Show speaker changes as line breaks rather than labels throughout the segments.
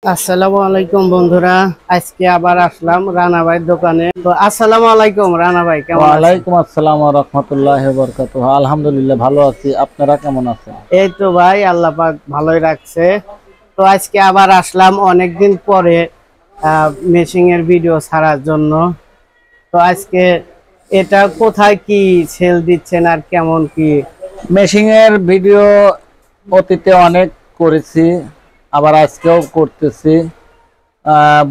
আসসালামু আলাইকুম বন্ধুরা, আজকে আবার আসলাম রানা ভাইয়ের দোকানে। তো আসসালামু আলাইকুম রানা ভাই, কেমন আছেন?
ওয়ালাইকুম আসসালাম ওয়া রাহমাতুল্লাহি ওয়া বারাকাতুহু। আলহামদুলিল্লাহ ভালো আছি, আপনারা কেমন আছেন?
এই তো ভাই, আল্লাহ পাক ভালোই রাখছে। তো আজকে আবার আসলাম অনেকদিন পরে মেশিং এর ভিডিও ছাড়ার জন্য। তো আজকে এটা কোথায় কি সেল দিচ্ছেন আর কেমন কি?
মেশিং এর ভিডিও অতীতে অনেক করেছি, আবার আজকেও করতেছি।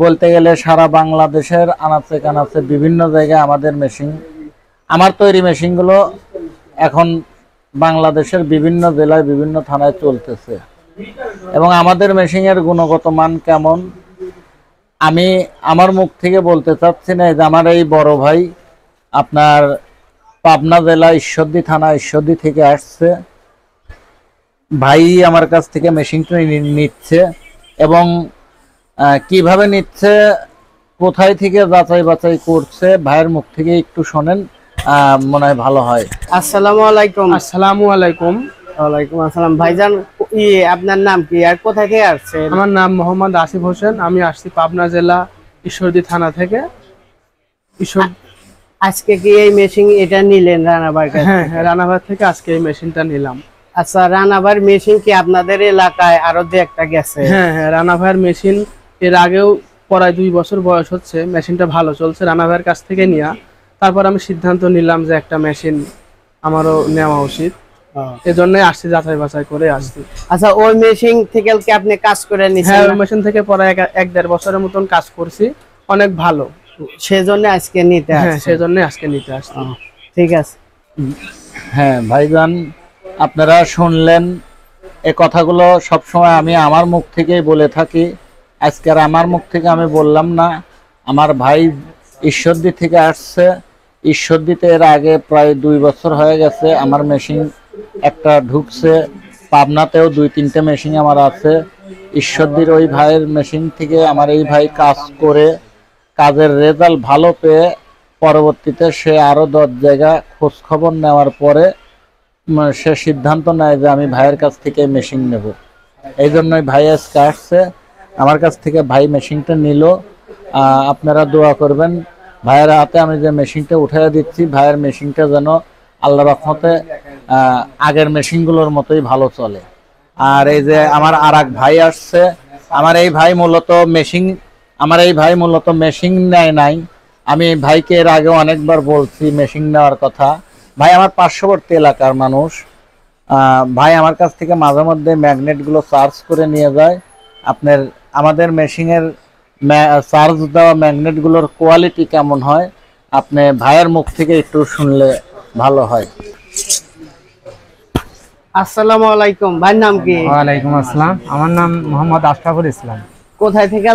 বলতে গেলে সারা বাংলাদেশের আনাচে কানাচে বিভিন্ন জায়গায় আমাদের মেশিন, আমার তৈরি মেশিনগুলো এখন বাংলাদেশের বিভিন্ন জেলায় বিভিন্ন থানায় চলতেছে। এবং আমাদের মেশিনের গুণগত মান কেমন আমি আমার মুখ থেকে বলতে চাচ্ছি না। যে আমার এই বড় ভাই আপনার পাবনা জেলা ঈশ্বরদী থানা ঈশ্বরদী থেকে আসছে, ভাই আমার কাছ থেকে মেশিনটা নিচ্ছে এবং কিভাবে নিচ্ছে, কোথায় থেকে যাচাই বাছাই করছে, ভাইয়ের মুখ থেকে একটু শোনেন, মনে হয় ভালো হয়।
আসসালামু আলাইকুম।
আসসালামু আলাইকুম।
ওয়ালাইকুম আসসালাম। ভাইজান, আপনার নাম কি আর কোথায় থেকে আসছেন?
আমার নাম মোহাম্মদ আসিফ হোসেন, আমি আসছি পাবনা জেলা ঈশ্বরদী থানা থেকে।
আজকে কি এই মেশিন এটা নিলেন রানাবার কাছে?
হ্যাঁ, রানাঘাট থেকে আজকে এই মেশিনটা নিলাম।
আচ্ছা, রানাবার মেশিন কি আপনাদের এলাকায় আরো দু একটা গেছে?
হ্যাঁ, রানা ভাইয়ের মেশিন এর আগেও প্রায় 2 বছর বয়স হচ্ছে, মেশিনটা ভালো চলছে। রানা ভাইয়ের কাছ থেকে নিয়ে তারপর আমি সিদ্ধান্ত নিলাম যে একটা মেশিন আমারও নেওয়া উচিত। এজন্যই আসছি, যাচাই বাছাই করে আসছি।
আচ্ছা, ওই মেশিন থেকে কি আপনি কাজ করে নিছেন?
হ্যাঁ, ওই মেশিন থেকে প্রায় 1-1.5 বছরের মতন কাজ করছি, অনেক ভালো।
সেজন্য আজকে নিতে
হ্যাঁ,
আসছেন?
সেজন্য আজকে নিতে আসছি।
ঠিক আছে।
হ্যাঁ ভাইজান, আপনারা শুনলেন এই কথাগুলো। সবসময় আমি আমার মুখ থেকেই বলে থাকি, আজকে আর আমার মুখ থেকে আমি বললাম না। আমার ভাই ঈশ্বরদী থেকে আসছে, ঈশ্বরদীতে এর আগে প্রায় 2 বছর হয়ে গেছে আমার মেশিন একটা ঢুকছে। পাবনাতেও 2-3টে মেশিন আমার আছে। ঈশ্বরদীর ওই ভাইয়ের মেশিন থেকে আমার এই ভাই কাজ করে কাজের রেজাল্ট ভালো পেয়ে পরবর্তীতে সে আরো 10 জায়গা খোঁজ খবর নেওয়ার পরে সে সিদ্ধান্ত নেয় যে আমি ভাইয়ের কাছ থেকে মেশিন নেব। এই জন্যই ভাই আজকে আসছে আমার কাছ থেকে, ভাই মেশিনটা নিল। আপনারা দোয়া করবেন ভাইয়ের হাতে আমি যে মেশিনটা উঠিয়ে দিচ্ছি, ভাইয়ের মেশিনটা যেন আল্লাহর রহমতে আগের মেশিনগুলোর মতোই ভালো চলে। আর এই যে আমার আর এক ভাই আসছে, আমার এই ভাই মূলত মেশিন নেয় নাই। আমি ভাইকে এর আগে অনেকবার বলছি মেশিন নেওয়ার কথা। ভাই আমার পার্শ্ববর্তী এলাকার মানুষ। ভাই আমার কাছ থেকে মাঝে মধ্যে ম্যাগনেটগুলো চার্জ করে নিয়ে যায়। আমাদের মেশিনের চার্জ দেওয়া ম্যাগনেটগুলোর কোয়ালিটি কেমন হয় আপনি ভাইয়ের মুখ থেকে একটু শুনলে ভালো হয়।
আসসালামু আলাইকুম। ভাইয়ের নাম কি?
ওয়ালাইকুম আসসালাম, আমার নাম মোহাম্মদ আশরাফুল ইসলাম।
কোথায় থেকে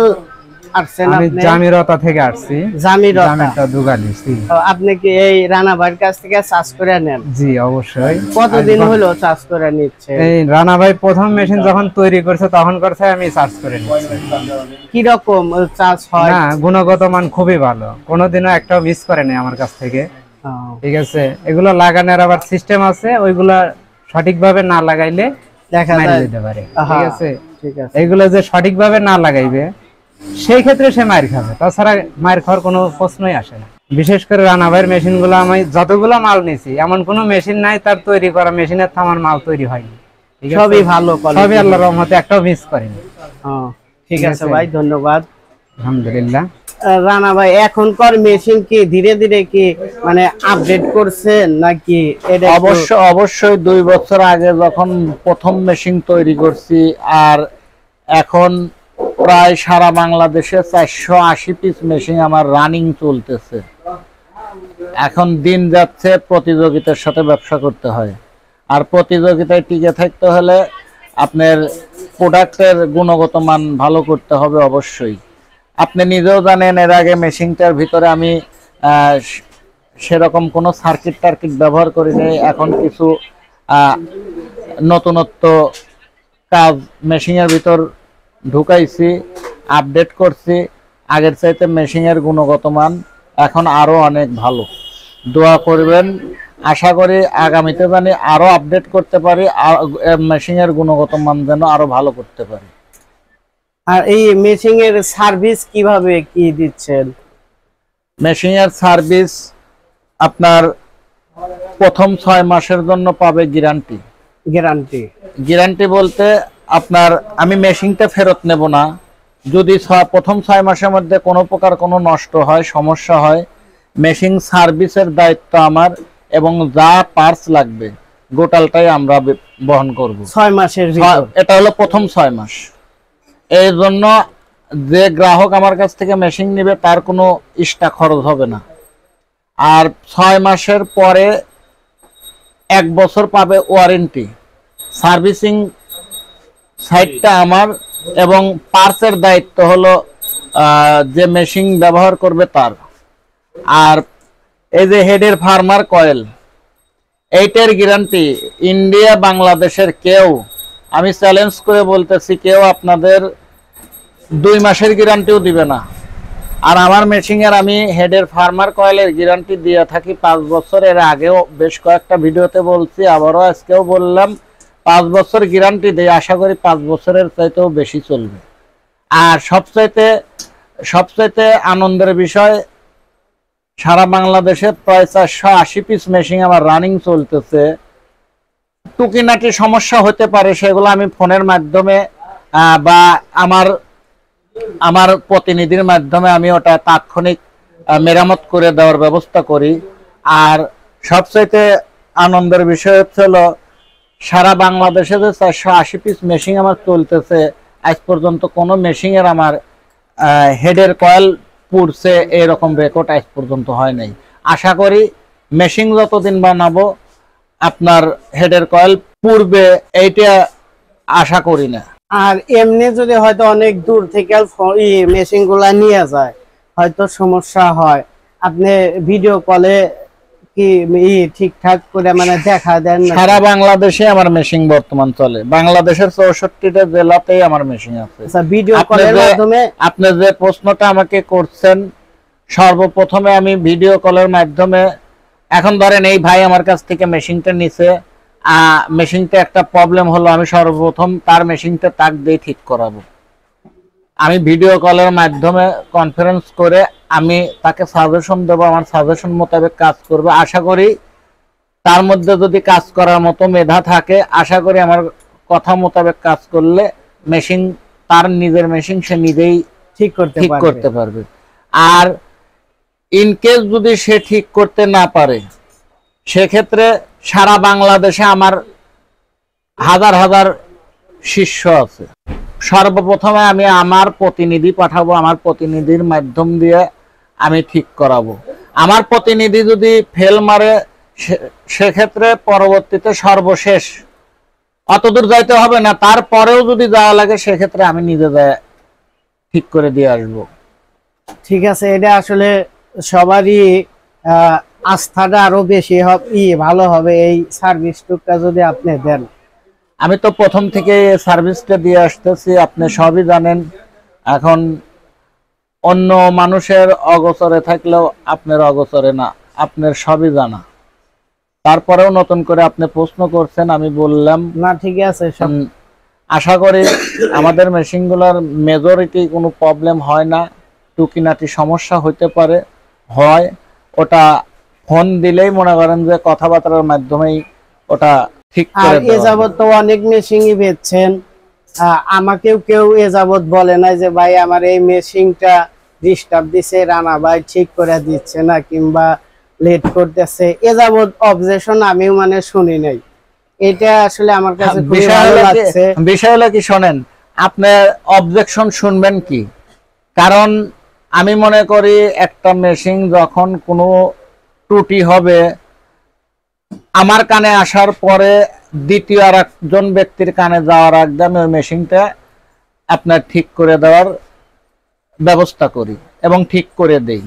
আসছেন
আমি
আপনি?
জামিরতা থেকে আসছি।
জামিরতা
দুগালি।
আপনি কি এই রানা ভাইয়ের কাছ থেকে চার্জ করে নেন?
জি অবশ্যই।
কতদিন হলো চার্জ করে নিচ্ছে?
এই রানা ভাই প্রথম মেশিন যখন তৈরি করছে তখন করছে, আমি চার্জ করে নিচ্ছি।
কি রকম চার্জ হয়?
না, গুণগত মান খুবই ভালো, কোনোদিনও একটাও মিস করে নাই আমার কাছ থেকে। ঠিক আছে, এগুলো লাগানোর আবার সিস্টেম আছে, ওইগুলা সঠিকভাবে না লাগাইলে
দেখা
মাইর
যায়
দিতে পারে। ঠিক আছে,
ঠিক আছে।
এগুলো যে সঠিকভাবে না লাগাইবে সেই ক্ষেত্রে সে মার খাবে, তাছাড়া মার খাওয়ার কোনো প্রশ্নই আসে না। বিশেষ করে রানা ভাইয়ের মেশিন গুলো আমি যতগুলো মাল নিয়েছি, এমন কোনো মেশিন নাই তার তৈরি করা মেশিনের থামার মাল তৈরি হয়নি।
সবই ভালো,
সবই আল্লাহর রহমতে একটাও মিস করেনি।
ঠিক আছে ভাই, ধন্যবাদ।
আলহামদুলিল্লাহ।
রানা ভাই, এখনকার মেশিন কি ধীরে ধীরে কি মানে আপডেট করছেন নাকি?
অবশ্যই 2 বছর আগে যখন প্রথম মেশিন তৈরি করছি, আর এখন প্রায় সারা বাংলাদেশে 480 পিস মেশিন আমার রানিং চলতেছে। এখন দিন যাচ্ছে, প্রতিযোগিতার সাথে ব্যবসা করতে হয়, আর প্রতিযোগিতায় টিকে থাকতে হলে আপনার প্রোডাক্টের গুণগত মান ভালো করতে হবে অবশ্যই। আপনি নিজেও জানেন এর আগে মেশিনটার ভিতরে আমি সেরকম কোনো সার্কিট ব্যবহার করিনি। এখন কিছু নতুনত্ব কাজ মেশিনের ভিতর ঢুকাইছি, আপডেট করছি। আগের চাইতে মেশিনের গুণগত মান এখন আরো অনেক ভালো। দোয়া করবেন, আশা করি আগামীতে জানি আরো আপডেট করতে পারি, আর মেশিনের গুণগত মান যেন আরো ভালো করতে পারি।
আর এই মেশিং এর সার্ভিস কিভাবে কি দিচ্ছেন?
মেশিং এর সার্ভিস আপনার প্রথম 6 মাসের জন্য পাবে গ্যারান্টি। গ্যারান্টি বলতে আপনার আমি মেশিনটা ফেরত নেব না। যদি প্রথম 6 মাসের মধ্যে কোনো প্রকার কোনো নষ্ট হয়, সমস্যা হয়, মেশিন সার্ভিসের দায়িত্ব আমার, এবং যা পার্টস লাগবে গোটালটাই আমরা বহন করব
6 মাসের ভিতর।
এটা হলো প্রথম 6 মাস। এই জন্য যে গ্রাহক আমার কাছ থেকে মেশিন নেবে তার কোনো এক্সট্রা খরচ হবে না। আর 6 মাসের পরে 1 বছর পাবে ওয়ারেন্টি। সার্ভিসিং সাইডটা আমার, এবং পার্টসের দায়িত্ব হলো যে মেশিন ব্যবহার করবে তার। আর এই যে হেডের ফার্মার কয়েল, এইটার গ্যারান্টি ইন্ডিয়া বাংলাদেশের কেউ, আমি চ্যালেঞ্জ করে বলতেছি, কেউ আপনাদের 2 মাসের গ্যারান্টিও দিবে না। আর আমার মেশিনের আমি হেডের ফার্মার কয়েলের গ্যারান্টি দিয়ে থাকি 5 বছর। এর আগেও বেশ কয়েকটা ভিডিওতে বলছি, আবারও আজকেও বললাম, 5 বছর গ্যারান্টি দেই। আশা করি 5 বছরের চাইতেও বেশি চলবে। আর সবচাইতে আনন্দের বিষয়, সারা বাংলাদেশে প্রায় 480 পিস মেশিন আমার রানিং চলতেছে। টুকিনাটি সমস্যা হতে পারে, সেগুলো আমি ফোনের মাধ্যমে বা আমার প্রতিনিধির মাধ্যমে আমি ওটা তাৎক্ষণিক মেরামত করে দেওয়ার ব্যবস্থা করি। আর সবচাইতে আনন্দের বিষয় হলো, সারা বাংলাদেশে যে 480 পিস মেশিন আমার চলতেছে, আজ পর্যন্ত কোনো মেশিনের আমার হেডের কয়েল পুড়ছে এরকম রেকর্ড আজ পর্যন্ত হয় নাই। আশা করি মেশিন যতদিন বানাবো আপনার হেডের কয়েল পুড়বে এইটা আশা করি না।
আর এমনি যদি হয়তো অনেক দূর থেকে মেশিন গুলা নিয়ে যায়, হয়তো সমস্যা হয়, আপনি ভিডিও কলে কি ঠিকঠাক করে মানে দেখা দেন?
সারা বাংলাদেশে আমার মেশিন বর্তমান চলে, বাংলাদেশের 64টা জেলাতেই আমার মেশিন আছে।
আচ্ছা, ভিডিও কলের মাধ্যমে
আপনি যে প্রশ্নটা আমাকে করছেন, সর্বপ্রথমে আমি ভিডিও কলের মাধ্যমে, এখন ধরেন এই ভাই আমার কাছ থেকে মেশিনটা নিছে, মেশিনটা একটা প্রবলেম হলো, আমি সর্বপ্রথম তার মেশিনটা তাক দিয়ে ঠিক করাবো। আমি ভিডিও কলের মাধ্যমে কনফারেন্স করে আমি তাকে সাজেশন দেবো, আমার সাজেশন মোতাবেক কাজ করবে। আশা করি তার মধ্যে যদি কাজ করার মতো মেধা থাকে, আশা করি আমার কথা মোতাবেক কাজ করলে মেশিন, তার নিজের মেশিন সে নিজেই ঠিক করতে পারবে। আর ইনকেস যদি সে ঠিক করতে না পারে, সেক্ষেত্রে সারা বাংলাদেশে আমার হাজার হাজার শিষ্য আছে। সর্বপ্রথমে আমি আমার প্রতিনিধি পাঠাবো, আমার প্রতিনিধির মাধ্যম দিয়ে আমি ঠিক করাবো। আমার প্রতিনিধি যদি ফেল মারে, সেক্ষেত্রে পরবর্তীতে সর্বশেষ অতদূর যাইতে হবে না, তারপরেও যদি যাওয়া লাগে সেক্ষেত্রে আমি নিজে যায় ঠিক করে দিয়ে আসবো।
ঠিক আছে, এটা আসলে সবারই আস্থাটা আরো বেশি ভালো হবে এই সার্ভিসটুকটা যদি আপনি দেন।
আমি তো প্রথম থেকে সার্ভিসটা দিয়ে আসতেছি, আপনি সবই জানেন। এখন অন্য মানুষের অগোচরে থাকলেও আপনার অগোচরে না, আপনার সবই জানা। তারপরেও নতুন করে আপনি প্রশ্ন করছেন, আমি বললাম
না ঠিক আছে।
আশা করি আমাদের মেশিনগুলোর মেজরিটি কোনো প্রবলেম হয় না। টুকিনাটি সমস্যা হইতে পারে, হয়, ওটা ফোন দিলেই মনে করেন যে কথাবার্তার মাধ্যমেই ওটা ঠিক করে দেওয়া।
এ যাবত তো অনেক মেশিনই বেচছেন, আমাকেও কেউ এ যাবত বলে না যে ভাই আমার এই মেশিনটা ডিস্টার্ব দিছে, রানা ভাই ঠিক করে দিচ্ছে না কিংবা লেট করতেছে, এ যাবত অবজেকশন আমিও মানে শুনি নাই। এটা আসলে আমার কাছে খুবই ভালো লাগছে।
বিষয় হলো কি, শোনেন, আপনি অবজেকশন শুনবেন কি? কারণ আমি মনে করি একটা মেশিন যখন কোনো ত্রুটি হবে, আমার কানে আসার পরে দ্বিতীয় আর একজন ব্যক্তির কানে যাওয়ার আগে আমি ওই মেশিনটা আপনার ঠিক করে দেওয়ার ব্যবস্থা করি এবং ঠিক করে দেই।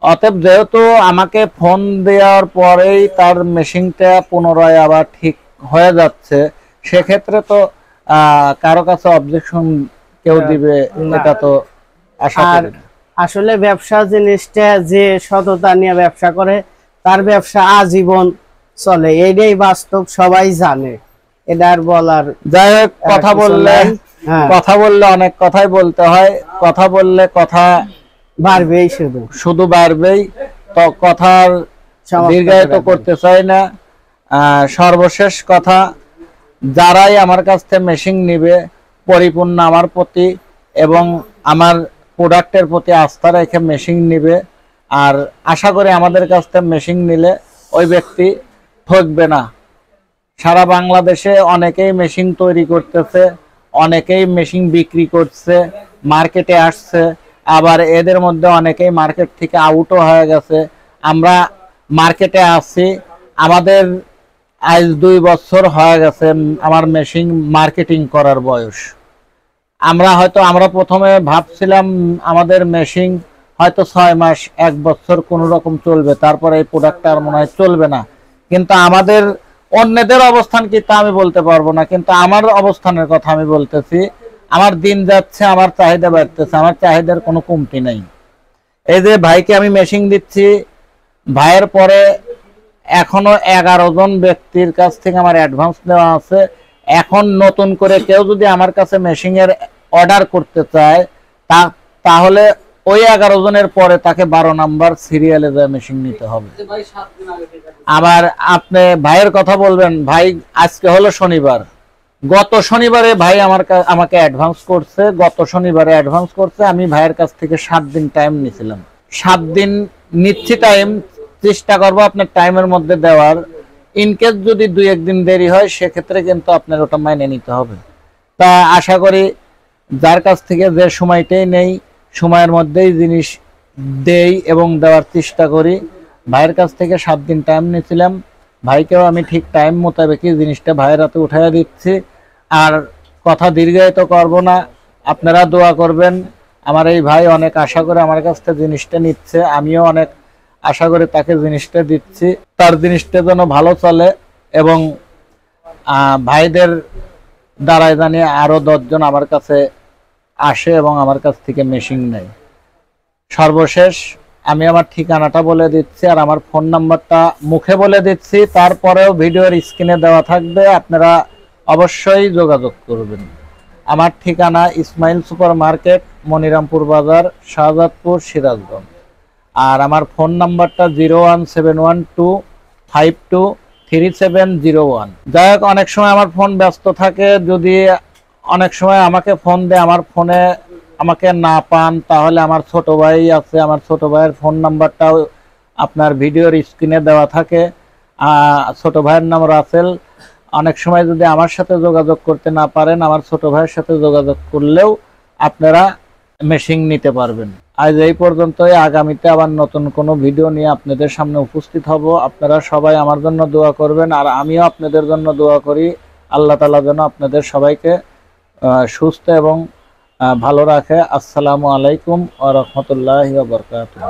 অতএব যেহেতু আমাকে ফোন দেওয়ার পরেই তার মেশিনটা পুনরায় আবার ঠিক হয়ে যাচ্ছে, সেক্ষেত্রে তো কারো কাছে অবজেকশন কেউ দিবে এটা তো আশা করি না।
আসলে ব্যবসা জিনিসটা যে সততা নিয়ে ব্যবসা করে তার ব্যবসা আজীবন চলে, এটাই বাস্তব, সবাই জানে। এটা আর বলার
যাই হোক, কথা বললে
হ্যাঁ
কথা বললে অনেক কথাই বলতে হয়, কথা বললে কথা
বাড়বেই শুধু
শুধু বাড়বেই, তো কথার দীর্ঘায়িত করতে চাই না। সর্বশেষ কথা, যারাই আমার কাছ থেকে মেশিন নিবে পরিপূর্ণ আমার প্রতি এবং আমার প্রোডাক্টের প্রতি আস্থা রেখে মেশিন নিবে। আর আশা করি আমাদের কাছ থেকে মেশিন নিলে ওই ব্যক্তি ঠকবে না। সারা বাংলাদেশে অনেকেই মেশিন তৈরি করতেছে, অনেকেই মেশিন বিক্রি করছে, মার্কেটে আসছে, আবার এদের মধ্যে অনেকেই মার্কেট থেকে আউটও হয়ে গেছে। আমরা মার্কেটে আছি, আমাদের আজ 2 বছর হয়ে গেছে আমার মেশিন মার্কেটিং করার বয়স। আমরা প্রথমে ভাবছিলাম আমাদের মেশিন হয়তো 6 মাস 1 বছর কোন রকম চলবে, তারপরে এই প্রোডাক্টটা আর মনে হয় চলবে না। কিন্তু আমাদের অন্যদের অবস্থান কি তা আমি বলতে পারবো না, কিন্তু আমার অবস্থানের কথা আমি বলতেছি। আমার দিন যাচ্ছে, আমার চাহিদা বাড়তেছে, আমার চাহিদার কোনো কমতি নেই। এই যে ভাইকে আমি মেশিন দিচ্ছি, ভাইয়ের পরে এখনো 11 জন ব্যক্তির কাছ থেকে আমার অ্যাডভান্স নেওয়া আছে। এখন নতুন করে কেউ যদি আমার কাছে মেশিনের অর্ডার করতে চায় তাহলে ওই 11 জনের পরে তাকে 12 নাম্বার সিরিয়ালে যায় মেশিন নিতে হবে। আবার আপনি ভাইয়ের কথা বলবেন, ভাই আজকে হলো শনিবার, গত শনিবারে ভাই আমাকে অ্যাডভান্স করছে, গত শনিবারে অ্যাডভান্স করছে। আমি ভাইয়ের কাছ থেকে 7 দিন টাইম নিয়েছিলাম। 7 দিন নিচ্ছি টাইম, চেষ্টা করবো আপনার টাইমের মধ্যে দেওয়ার। ইনকেস যদি 2-1 দিন দেরি হয় সেক্ষেত্রে কিন্তু আপনার ওটা মাইনে নিতে হবে। তা আশা করি যার কাছ থেকে যে সময়টাই নেই সময়ের মধ্যেই জিনিস দেই এবং দেওয়ার চেষ্টা করি। ভাইয়ের কাছ থেকে 7 দিন টাইম নিয়েছিলাম, ভাইকেও আমি ঠিক টাইম মোতাবেকই জিনিসটা ভাইয়ের হাতে উঠাইয়া দিচ্ছি। আর কথা দীর্ঘায়িত করব না, আপনারা দোয়া করবেন। আমার এই ভাই অনেক আশা করে আমার কাছ থেকে জিনিসটা নিচ্ছে, আমিও অনেক আশা করে তাকে জিনিসটা দিচ্ছি। তার জিনিসটা যেন ভালো চলে এবং ভাইদের দ্বারাই জানিয়ে আরো 10 জন আমার কাছে আসে এবং আমার কাছ থেকে মেশিন নেয়। সর্বশেষ আমি আমার ঠিকানাটা বলে দিচ্ছি আর আমার ফোন নাম্বারটা মুখে বলে দিচ্ছি, তারপরেও ভিডিওর স্ক্রিনে দেওয়া থাকবে, আপনারা অবশ্যই যোগাযোগ করবেন। আমার ঠিকানা ইসমাইল সুপার মার্কেট, মনিরামপুর বাজার, শাহজাদপুর, সিরাজগঞ্জ। আর আমার ফোন নাম্বারটা 01712523701। যাই হোক, অনেক সময় আমার ফোন ব্যস্ত থাকে, যদি অনেক সময় আমাকে ফোন দেয় আমার ফোনে আমাকে না পান তাহলে আমার ছোট ভাই আছে, আমার ছোট ভাইয়ের ফোন নাম্বারটাও আপনার ভিডিওর স্ক্রিনে দেওয়া থাকে। ছোট ভাইয়ের নাম রাসেল। অনেক সময় যদি আমার সাথে যোগাযোগ করতে না পারেন, আমার ছোট ভাইয়ের সাথে যোগাযোগ করলেও আপনারা মেশিন নিতে পারবেন। আজ এই পর্যন্তই, আগামীতে আবার নতুন কোনো ভিডিও নিয়ে আপনাদের সামনে উপস্থিত হব। আপনারা সবাই আমার জন্য দোয়া করবেন আর আমিও আপনাদের জন্য দোয়া করি। আল্লাহ তাআলা যেন আপনাদের সবাইকে সুস্থ এবং ভালো রাখে। আসসালামু আলাইকুম ওয়া রাহমাতুল্লাহি ওয়া বারাকাতুহু।